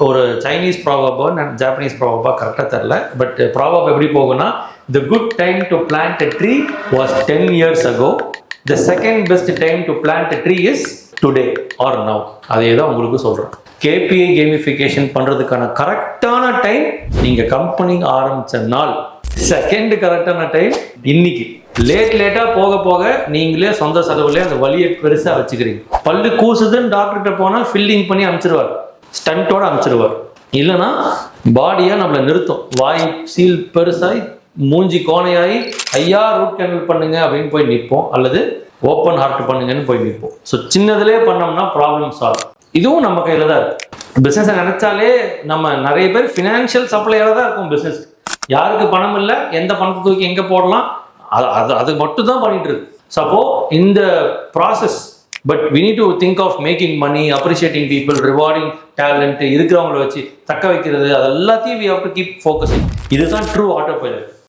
ஒரு Chinese ப்ராவர்போ Japanese ப்ராவர்பா கரெக்டாக தெரில, பட் ப்ராவர்ப் எப்படி போகும்னா, the good time to plant a tree was 10 years ago, the second best time to plant a tree is today or now. அதே தான் உங்களுக்கு சொல்கிறேன். KPI gamification பண்ணுறதுக்கான கரெக்டான டைம் நீங்கள் கம்பெனி ஆரம்பித்த நாள், செகண்ட் கரெக்டான டைம் இன்னைக்கு. லேட்டாக போக போக நீங்களே சொந்த செலவுலேயே அந்த வலியை பெருசாக வச்சுக்கிறீங்க. பல்லு கூசுதுன்னு டாக்டர்கிட்ட போனால் ஃபில்லிங் பண்ணி அனுப்பிச்சிருவார், ஸ்டண்டோட அனுப்பிச்சிருவார். இல்லைன்னா பாடியாக நம்மளை நிறுத்தும், வாய் சீல் பெருசாகி மூஞ்சி கோணையாகி ஐயா ரூட் கேனல் பண்ணுங்க அப்படின்னு போய் நிற்போம், அல்லது ஓப்பன் ஹார்ட் பண்ணுங்கன்னு போய் நிற்போம். ஸோ சின்னதுலேயே பண்ணோம்னா ப்ராப்ளம் சால்வ். இதுவும் நம்ம கையில் தான் இருக்கு. பிஸ்னஸை நினைச்சாலே நம்ம நிறைய பேர் ஃபினான்ஷியல் சப்ளையராக தான் இருக்கும். பிஸ்னஸ் யாருக்கு பணம் இல்லை, எந்த பணத்தை தூக்கி எங்கே போடலாம், அது மட்டும் தான் பண்ணிட்டு இருக்கு. சப்போ இந்த process, but we need to think of making money, appreciating people, rewarding talent, இருக்கிறவங்களை வச்சு தக்க வைக்கிறது, அது எல்லாத்தையும் we have to keep focusing. இதுதான் ட்ரூ ஆட்டோ பைலட்.